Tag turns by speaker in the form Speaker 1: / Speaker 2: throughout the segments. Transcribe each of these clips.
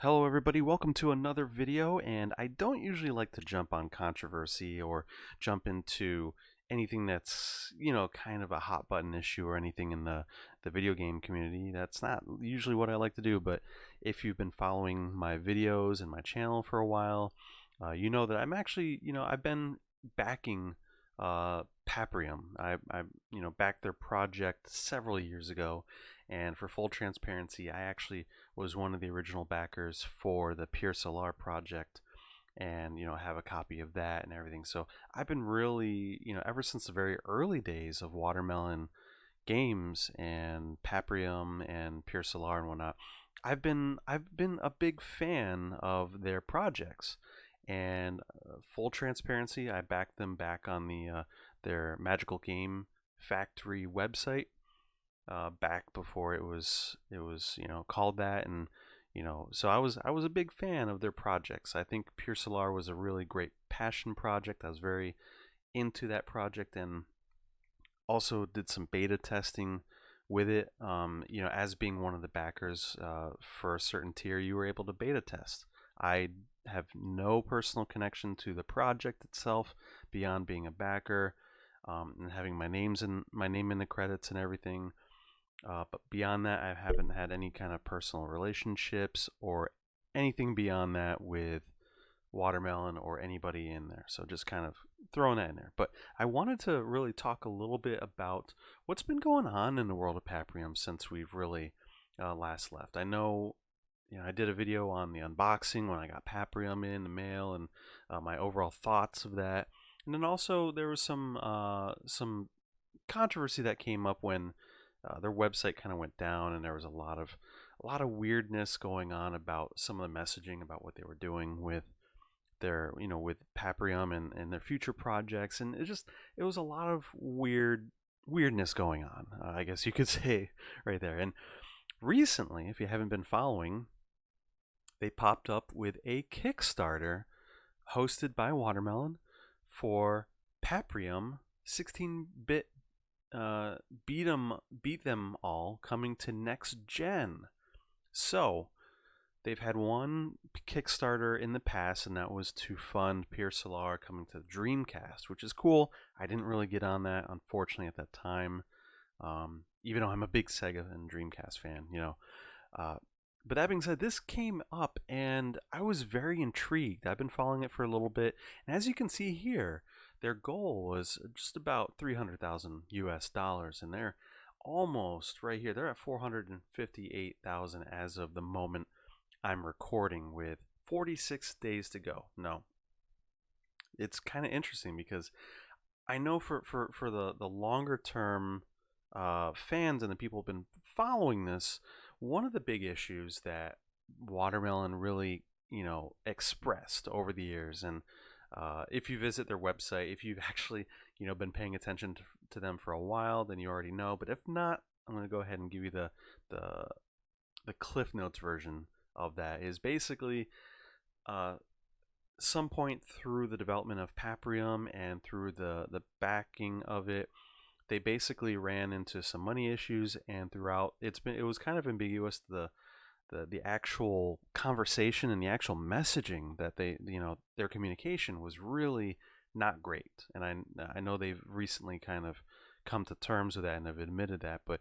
Speaker 1: Hello everybody, welcome to another video, and I don't usually like to jump on controversy or jump into anything that's, kind of a hot button issue or anything in the video game community. That's not usually what I like to do, but if you've been following my videos and my channel for a while, you know that I'm actually, I've been backing Paprium. I backed their project several years ago, and for full transparency, I actually was one of the original backers for the Pure Solar project, and have a copy of that and everything. So I've been really, ever since the very early days of WaterMelon games and Paprium and Pure Solar and whatnot, I've been a big fan of their projects. And full transparency, I backed them back on their Magical Game Factory website, back before it was called that. And so I was a big fan of their projects. I think Pure Solar was a really great passion project. I was very into that project, and also did some beta testing with it. As being one of the backers for a certain tier, you were able to beta test. I have no personal connection to the project itself beyond being a backer, and having my name in the credits and everything. But beyond that, I haven't had any kind of personal relationships or anything beyond that with WaterMelon or anybody in there. So just kind of throwing that in there. But I wanted to really talk a little bit about what's been going on in the world of Paprium since we've really last left. I know, I did a video on the unboxing when I got Paprium in the mail, and my overall thoughts of that. And then also there was some controversy that came up when their website kind of went down, and there was a lot of weirdness going on about some of the messaging about what they were doing with their with Paprium and their future projects. And it was a lot of weirdness going on, I guess you could say, right there. And recently, if you haven't been following, they popped up with a Kickstarter hosted by WaterMelon for Paprium 16-bit beat them all, coming to next gen. So they've had one Kickstarter in the past, and that was to fund Pure Solar coming to the Dreamcast, which is cool. I didn't really get on that, unfortunately, at that time, even though I'm a big Sega and Dreamcast fan. But that being said, this came up, and I was very intrigued. I've been following it for a little bit, and as you can see here, their goal was just about 300,000 US dollars, and they're almost right here. They're at 458,000 as of the moment I'm recording, with 46 days to go. No, it's kind of interesting because I know for the longer term fans and the people who've been following this, one of the big issues that WaterMelon really expressed over the years, and if you visit their website, if you've actually been paying attention to them for a while, then you already know. But if not, I'm going to go ahead and give you the Cliff Notes version of that. Is basically some point through the development of Paprium and through the backing of it, they basically ran into some money issues, and throughout it was kind of ambiguous, the actual conversation and the actual messaging that their communication was really not great. And I know they've recently kind of come to terms with that and have admitted that. But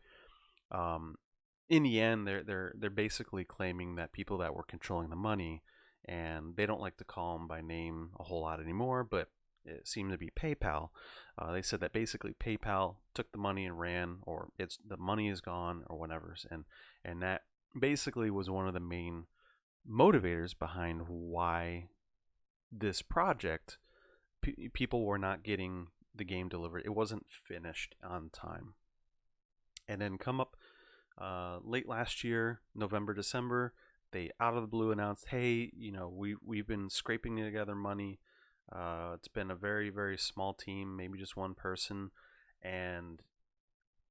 Speaker 1: in the end, they're basically claiming that people that were controlling the money, and they don't like to call them by name a whole lot anymore, but it seemed to be PayPal. They said that basically PayPal took the money and ran, or the money is gone, or whatever. And that basically was one of the main motivators behind why this project, people were not getting the game delivered. It wasn't finished on time. And then come up late last year, November, December, they out of the blue announced, hey, we've been scraping together money. It's been a very, very small team, maybe just one person, and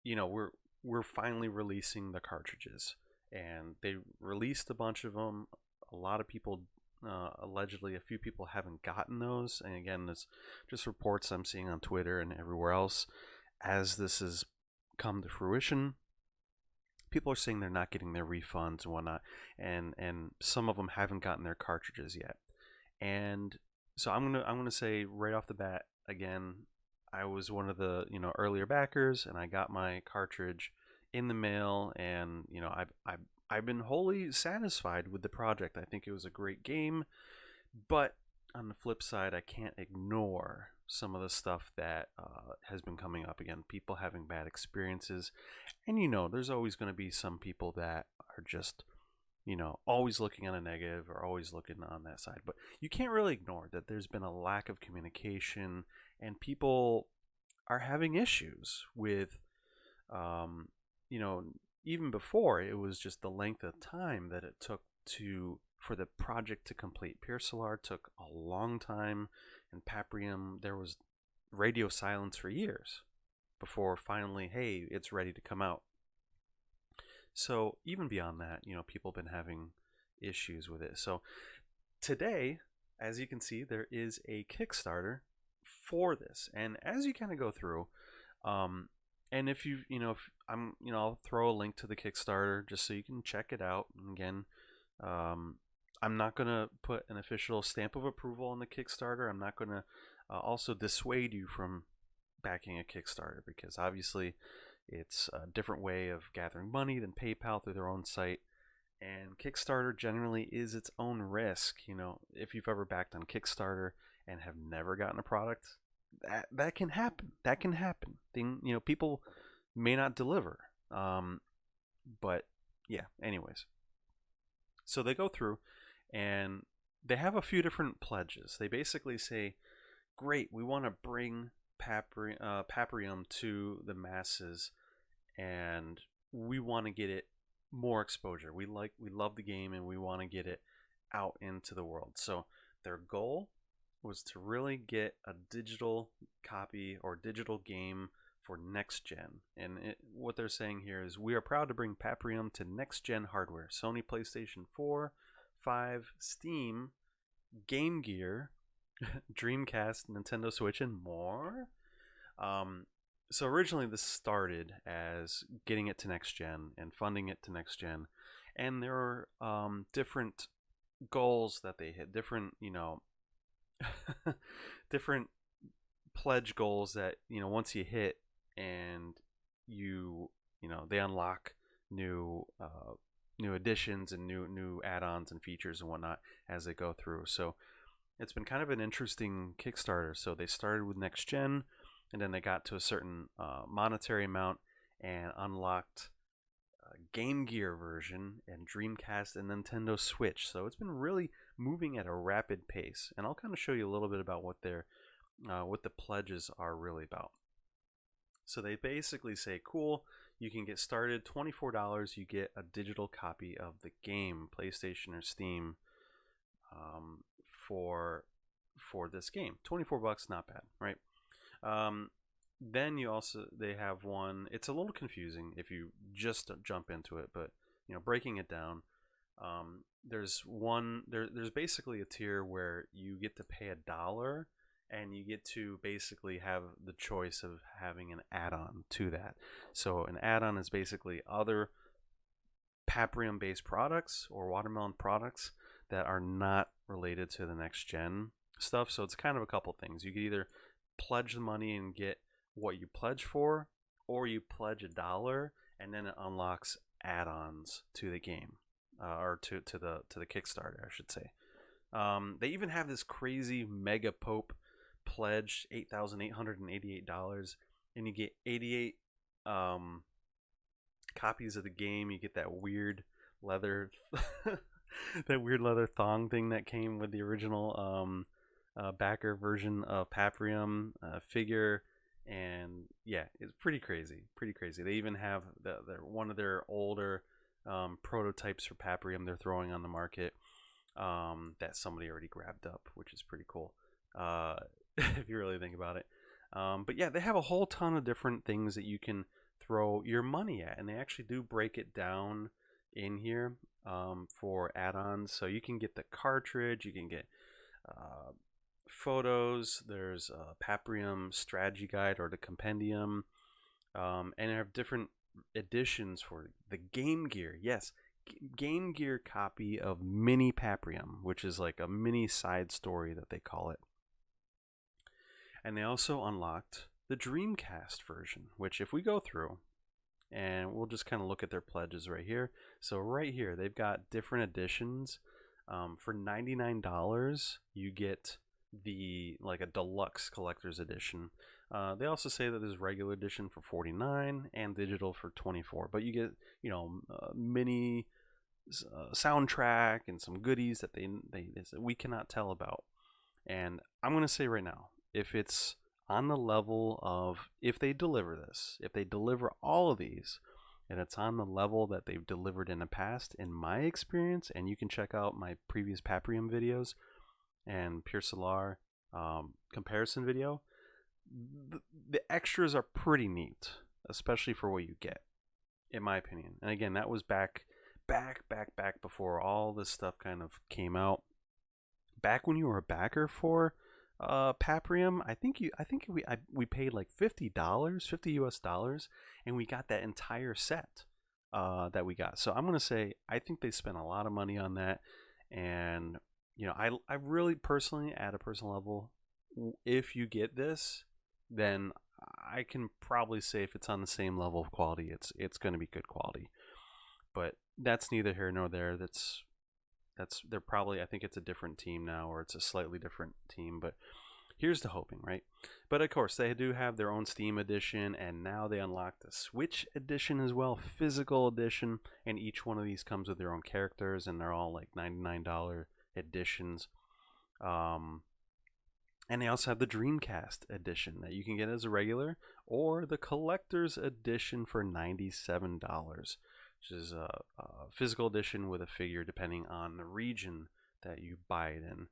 Speaker 1: we're finally releasing the cartridges. And they released a bunch of them. A lot of people, allegedly, a few people haven't gotten those. And again, it's just reports I'm seeing on Twitter and everywhere else. As this has come to fruition, people are saying they're not getting their refunds and whatnot, and some of them haven't gotten their cartridges yet. And so I'm gonna say right off the bat again, I was one of the earlier backers, and I got my cartridge in the mail, and I've been wholly satisfied with the project. I think it was a great game, but on the flip side, I can't ignore some of the stuff that has been coming up again. People having bad experiences, and there's always going to be some people that are just always looking on a negative or always looking on that side. But you can't really ignore that there's been a lack of communication, and people are having issues with, um, you know, even before it was just the length of time that it took for the project to complete. Pure Solar took a long time, and Paprium, there was radio silence for years before finally, hey, it's ready to come out. So even beyond that, people have been having issues with it. So today, as you can see, there is a Kickstarter for this, and as you kind of go through, and if I'll throw a link to the Kickstarter just so you can check it out. And again, I'm not gonna put an official stamp of approval on the Kickstarter. I'm not gonna also dissuade you from backing a Kickstarter, because obviously it's a different way of gathering money than PayPal through their own site. And Kickstarter generally is its own risk. If you've ever backed on Kickstarter and have never gotten a product, that can happen. That can happen. People may not deliver. But yeah, anyways. So they go through and they have a few different pledges. They basically say, great, we want to bring Paprium to the masses, and we want to get it more exposure. We love the game, and we want to get it out into the world. So their goal was to really get a digital copy or digital game for next gen. And what they're saying here is, we are proud to bring Paprium to next gen hardware: Sony PlayStation 4, 5, Steam, Game Gear, Dreamcast, Nintendo Switch, and more. So originally this started as getting it to next gen and funding it to next gen, and there are different goals that they hit, different different pledge goals that once you hit, and they unlock new additions and new add-ons and features and whatnot as they go through. So it's been kind of an interesting Kickstarter. So they started with next gen, and then they got to a certain monetary amount and unlocked Game Gear version and Dreamcast and Nintendo Switch. So it's been really moving at a rapid pace, and I'll kind of show you a little bit about what the pledges are really about. So they basically say, cool, you can get started, $24, you get a digital copy of the game, PlayStation or Steam, for this game. $24, not bad, right? Then they have one. It's a little confusing if you just jump into it, but breaking it down, there's basically a tier where you get to pay $1, and you get to basically have the choice of having an add-on to that. So an add-on is basically other Paprium based products or WaterMelon products that are not related to the next gen stuff. So it's kind of a couple things. You could either pledge the money and get what you pledge for, or you pledge $1 and then it unlocks add-ons to the game, or to the Kickstarter, I should say. They even have this crazy Mega Pope pledge, $8,888, and you get 88 copies of the game. You get that weird leather thong thing that came with the original backer version of Paprium figure. And yeah, it's pretty crazy. They even have one of their older prototypes for Paprium they're throwing on the market, that somebody already grabbed up, which is pretty cool, if you really think about it. But yeah, they have a whole ton of different things that you can throw your money at, and they actually do break it down in here for add-ons. So you can get the cartridge, you can get photos, there's a Paprium strategy guide or the compendium, and they have different editions for the Game Gear. Yes, Game Gear copy of Mini Paprium, which is like a mini side story that they call it. And they also unlocked the Dreamcast version, which if we go through and we'll just kind of look at their pledges right here. So right here, they've got different editions. For $99, you get the like a deluxe collector's edition. They also say that there's regular edition for $49 and digital for $24. But you get mini soundtrack and some goodies that they we cannot tell about. And I'm gonna say right now, if it's on the level of, if they deliver this, if they deliver all of these, and it's on the level that they've delivered in the past, in my experience, and you can check out my previous Paprium videos and Pure Solar comparison video, the extras are pretty neat, especially for what you get, in my opinion. And again, that was back before all this stuff kind of came out. Back when you were a backer for Paprium, I think we paid like $50, 50 US dollars, and we got that entire set that we got. So I'm gonna say I think they spent a lot of money on that, and I really personally, at a personal level, if you get this, then I can probably say if it's on the same level of quality, it's going to be good quality. But that's neither here nor there. They're probably, I think it's a different team now, or it's a slightly different team, but here's the hoping, right? But of course, they do have their own Steam edition, and now they unlocked the Switch edition as well, physical edition, and each one of these comes with their own characters, and they're all like $99 editions. And they also have the Dreamcast edition that you can get as a regular, or the collector's edition for $97, which is a physical edition with a figure depending on the region that you buy it in.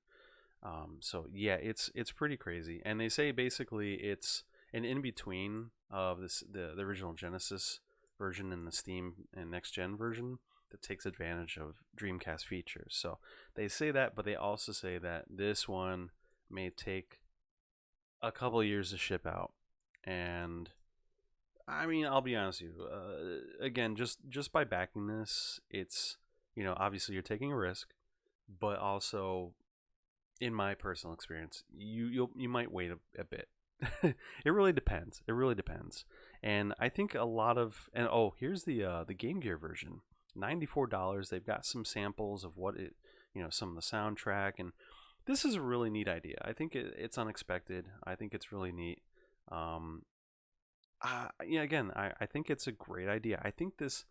Speaker 1: So yeah, it's pretty crazy. And they say basically it's an in-between of the original Genesis version and the Steam and next gen version that takes advantage of Dreamcast features. So they say that, but they also say that this one may take a couple of years to ship out. And I mean, I'll be honest with you. Again, just by backing this, it's obviously you're taking a risk, but also, in my personal experience, you might wait a bit. It really depends. It really depends. And I think a lot of here's the Game Gear version, $94. They've got some samples of what it some of the soundtrack, and this is a really neat idea. I think it's unexpected. I think it's really neat. Again, I think it's a great idea. I think this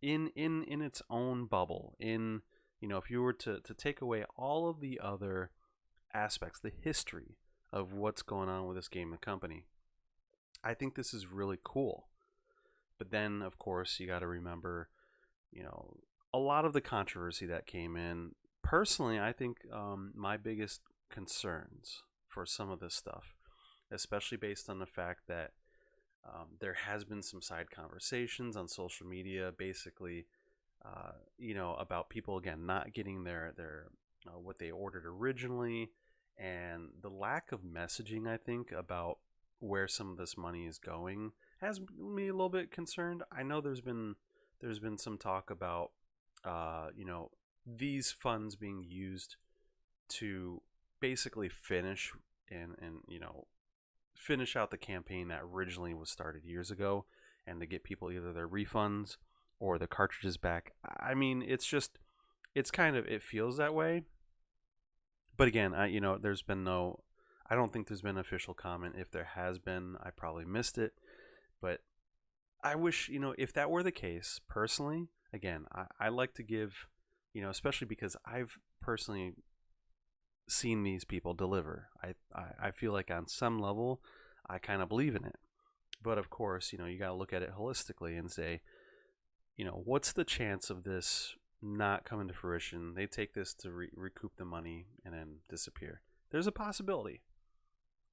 Speaker 1: in its own bubble, if you were to take away all of the other aspects, the history of what's going on with this game and company, I think this is really cool. But then, of course, you got to remember, a lot of the controversy that came in. Personally, I think my biggest concerns for some of this stuff, especially based on the fact that there has been some side conversations on social media, basically, about people again not getting their what they ordered originally, and the lack of messaging, I think, about where some of this money is going has me a little bit concerned. I know there's been some talk about these funds being used to basically finish out the campaign that originally was started years ago, and to get people either their refunds or the cartridges back. I mean, it feels that way. But again, I don't think there's been an official comment. If there has been, I probably missed it. But I wish, if that were the case, personally, again, I like to give, especially because I've personally seen these people deliver. I feel like on some level, I kind of believe in it. But of course, you got to look at it holistically and say, what's the chance of this not coming to fruition? They take this to recoup the money and then disappear. There's a possibility.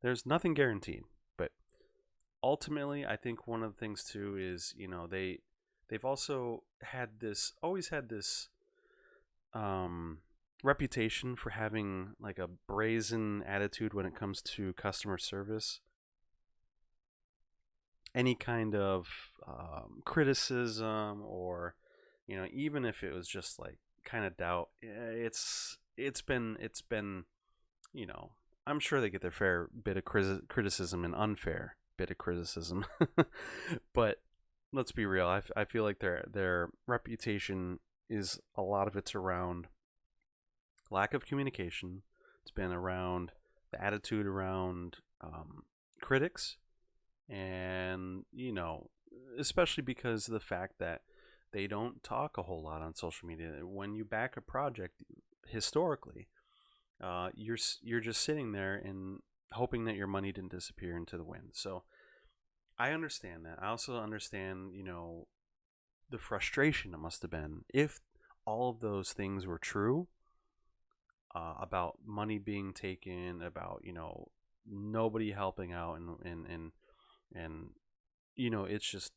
Speaker 1: There's nothing guaranteed. But ultimately, I think one of the things too is, they've also always had this reputation for having like a brazen attitude when it comes to customer service. any kind of criticism, or even if it was just like kind of doubt, it's been you know I'm sure they get their fair bit of criticism and unfair bit of criticism. But let's be real, I feel like their reputation is a lot of it's around lack of communication. It's been around the attitude around critics, and especially because of the fact that they don't talk a whole lot on social media. When you back a project historically, you're just sitting there and hoping that your money didn't disappear into the wind. So I understand that. I also understand, the frustration it must have been if all of those things were true, about money being taken, about nobody helping out, and it's just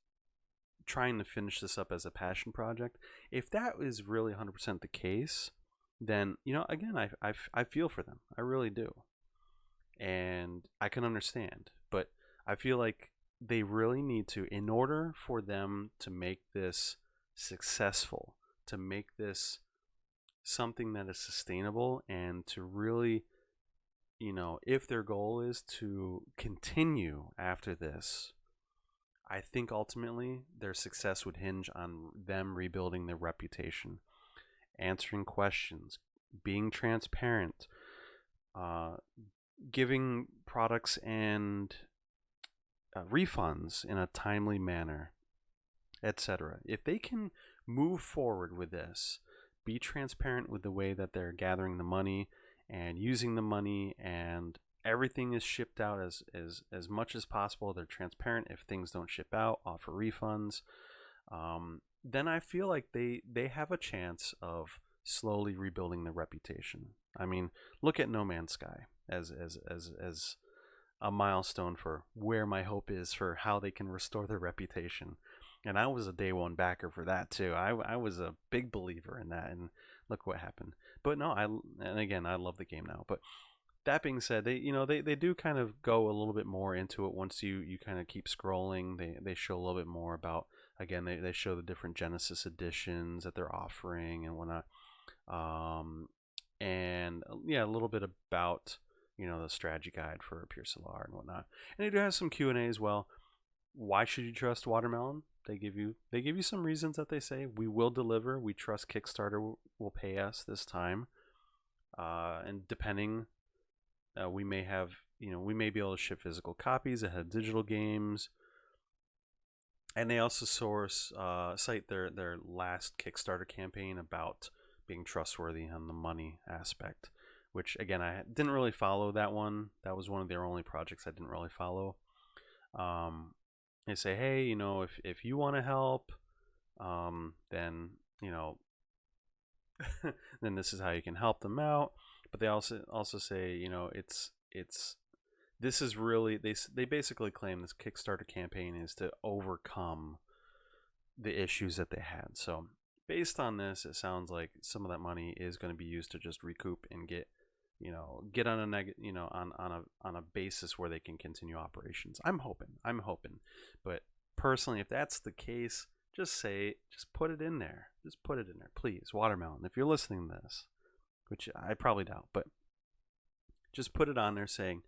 Speaker 1: trying to finish this up as a passion project. If that is really 100% the case, then again, I feel for them. I really do, and I can understand. But I feel like they really need to, in order for them to make this successful, to make this something that is sustainable, and to really, if their goal is to continue after this, I think ultimately their success would hinge on them rebuilding their reputation, answering questions, being transparent, uh, giving products and refunds in a timely manner, etc. If they can move forward with this, be transparent with the way that they're gathering the money and using the money, and everything is shipped out as much as possible. They're transparent. If things don't ship out, offer refunds. Then I feel like they have a chance of slowly rebuilding their reputation. I mean, look at No Man's Sky as a milestone for where my hope is for how they can restore their reputation. And I was a day one backer for that too. I was a big believer in that, and look what happened. But no, and again, I love the game now. But that being said, they do kind of go a little bit more into it once you kind of keep scrolling. They show a little bit more about, again, they show the different Genesis editions that they're offering and whatnot. And yeah, a little bit about the strategy guide for Pure Solar and whatnot. And they do have some Q&A as well. Why should you trust WaterMelon? They give you some reasons that they say we will deliver. We trust Kickstarter will pay us this time, and depending, we may have we may be able to ship physical copies ahead of digital games. And they also cite their last Kickstarter campaign about being trustworthy on the money aspect, which again, I didn't really follow that one. That was one of their only projects I didn't really follow. They say, hey, if you want to help, then then this is how you can help them out. But they also say, this is really, they basically claim this Kickstarter campaign is to overcome the issues that they had. So based on this, it sounds like some of that money is going to be used to just recoup and get on a basis where they can continue operations. I'm hoping. But personally, if that's the case, just put it in there. Just put it in there, please, WaterMelon. If you're listening to this, which I probably doubt, but just put it on there saying,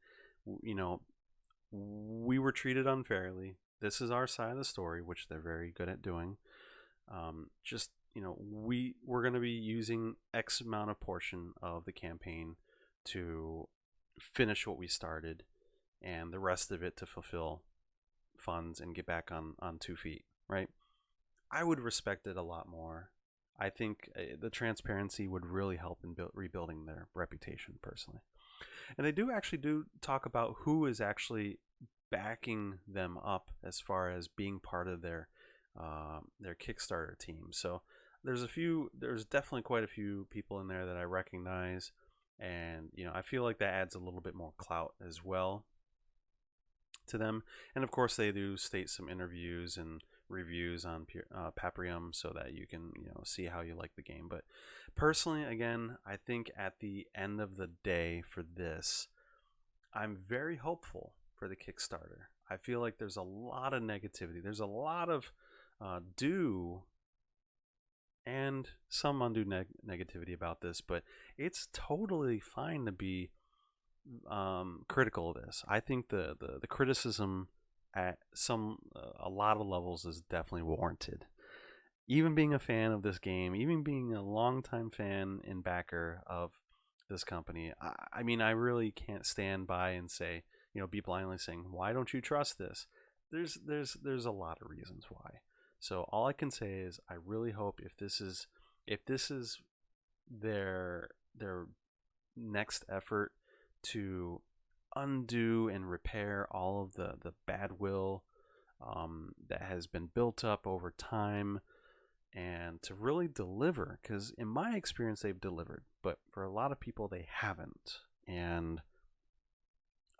Speaker 1: we were treated unfairly. This is our side of the story, which they're very good at doing. We're going to be using X amount of portion of the campaign to finish what we started, and the rest of it to fulfill funds and get back on 2 feet, right? I would respect it a lot more. I think the transparency would really help in rebuilding their reputation, personally. And they do talk about who is actually backing them up as far as being part of their Kickstarter team. So there's definitely quite a few people in there that I recognize, and I feel like that adds a little bit more clout as well to them. And of course, they do state some interviews and reviews on Paprium, so that you can see how you like the game. But personally, again, I think at the end of the day for this, I'm very hopeful for the Kickstarter. I feel like there's a lot of negativity. There's a lot of due and some undue negativity about this, but it's totally fine to be critical of this. I think the criticism at a lot of levels is definitely warranted. Even being a fan of this game, even being a longtime fan and backer of this company, I mean, I really can't stand by and say, be blindly saying, why don't you trust this? There's a lot of reasons why. So all I can say is I really hope if this is their next effort to undo and repair all of the bad will that has been built up over time, and to really deliver, because in my experience they've delivered, but for a lot of people they haven't, and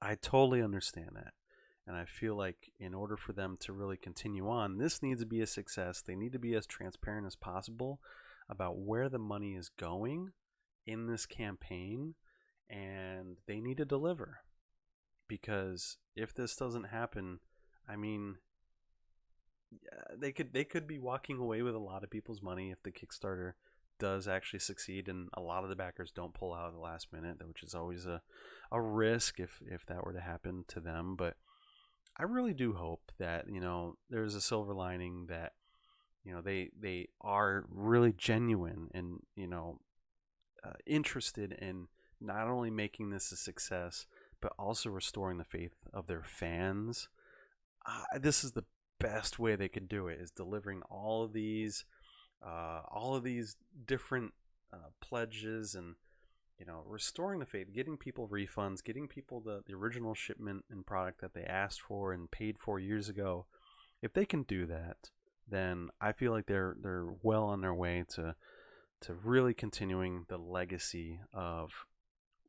Speaker 1: I totally understand that. And I feel like in order for them to really continue on, this needs to be a success. They need to be as transparent as possible about where the money is going in this campaign, and they need to deliver. Because if this doesn't happen, I mean, they could be walking away with a lot of people's money if the Kickstarter does actually succeed, and a lot of the backers don't pull out at the last minute, which is always a risk if that were to happen to them. But I really do hope that there's a silver lining, that they are really genuine and interested in not only making this a success but also restoring the faith of their fans. This is the best way they could do it, is delivering all of these different pledges, and restoring the faith, getting people refunds, getting people the original shipment and product that they asked for and paid for years ago. If they can do that, then I feel like they're well on their way to really continuing the legacy of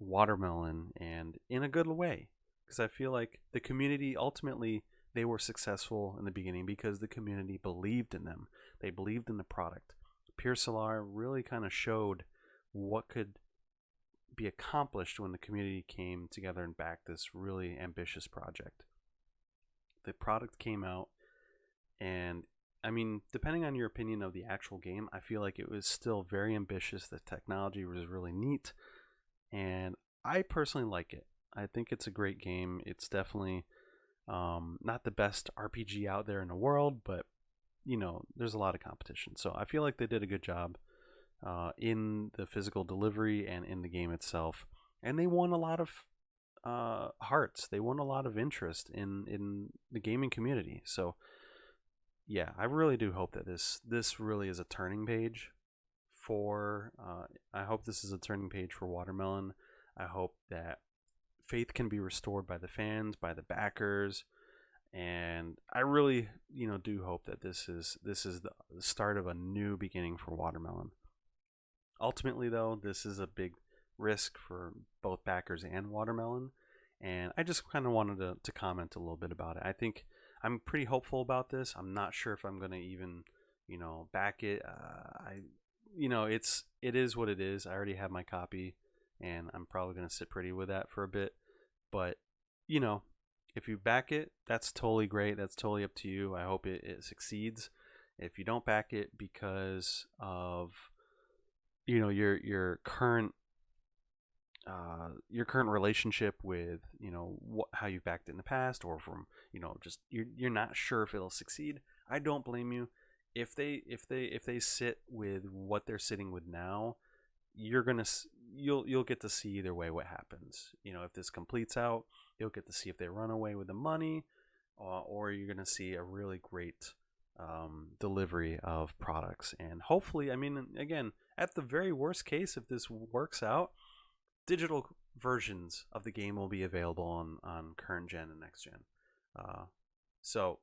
Speaker 1: WaterMelon, and in a good way, because I feel like the community, ultimately they were successful in the beginning because the community believed in them. They believed in the product. Pure Solar really kind of showed what could be accomplished when the community came together and backed this really ambitious project. The product came out, and I mean, depending on your opinion of the actual game, I feel like it was still very ambitious. The technology was really neat, and I personally like it. I think it's a great game. It's definitely not the best RPG out there in the world, but there's a lot of competition. So I feel like they did a good job in the physical delivery and in the game itself, and they won a lot of hearts. They won a lot of interest in the gaming community. So yeah, I really do hope that this really is a turning page for I hope this is a turning page for WaterMelon. I hope that faith can be restored by the fans, by the backers, and I really do hope that this is the start of a new beginning for WaterMelon. Ultimately though, this is a big risk for both backers and WaterMelon, and I just kind of wanted to comment a little bit about it. I think I'm pretty hopeful about this. I'm not sure if I'm going to even back it. It is what it is. I already have my copy, and I'm probably going to sit pretty with that for a bit. But if you back it, that's totally great. That's totally up to you. I hope it succeeds. If you don't back it because of your current relationship with how you backed it in the past, or from just you're not sure if it'll succeed, I don't blame you. If they sit with what they're sitting with now, you'll get to see either way what happens. If this completes out, you'll get to see if they run away with the money, or you're going to see a really great delivery of products. And hopefully, I mean, again, at the very worst case, if this works out, digital versions of the game will be available on current gen and next gen. So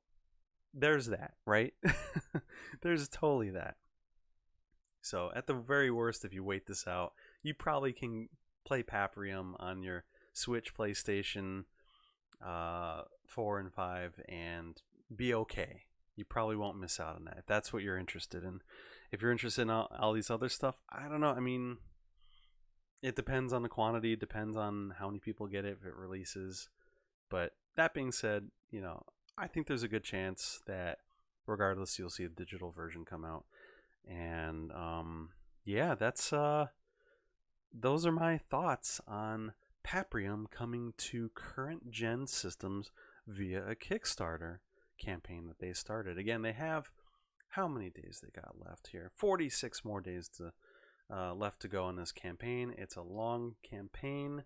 Speaker 1: there's that, right? There's totally that. So at the very worst, if you wait this out, you probably can play Paprium on your Switch, PlayStation 4 and 5 and be okay. You probably won't miss out on that if that's what you're interested in. If you're interested in all these other stuff, I don't know. I mean, it depends on the quantity. It depends on how many people get it if it releases. But that being said, I think there's a good chance that regardless, you'll see a digital version come out. And yeah, that's those are my thoughts on Paprium coming to current gen systems via a Kickstarter campaign that they started. Again, they have how many days they got left here? 46 more days left to go in this campaign. It's a long campaign.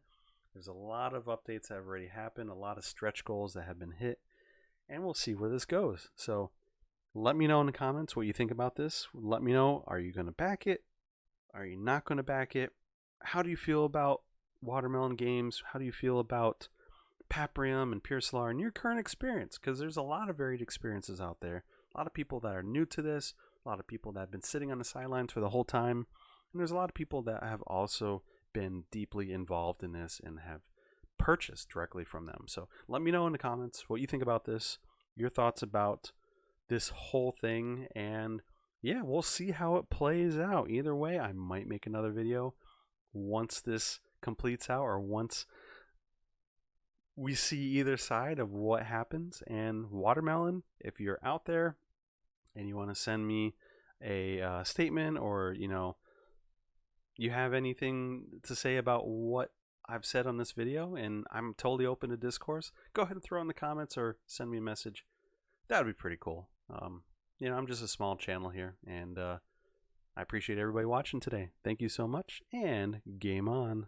Speaker 1: There's a lot of updates that have already happened, a lot of stretch goals that have been hit, and we'll see where this goes. So let me know in the comments what you think about this. Let me know, are you going to back it? Are you not going to back it? How do you feel about WaterMelon games? How do you feel about Paprium and Pure Solar in your current experience? Because there's a lot of varied experiences out there. A lot of people that are new to this, a lot of people that have been sitting on the sidelines for the whole time, and there's a lot of people that have also been deeply involved in this and have purchased directly from them. So let me know in the comments what you think about this, your thoughts about this whole thing, and yeah, we'll see how it plays out. Either way, I might make another video once this completes out, or once we see either side of what happens. And WaterMelon, if you're out there and you want to send me a statement, or you have anything to say about what I've said on this video, and I'm totally open to discourse, go ahead and throw it in the comments or send me a message. That would be pretty cool. I'm just a small channel here, and I appreciate everybody watching today. Thank you so much, and game on.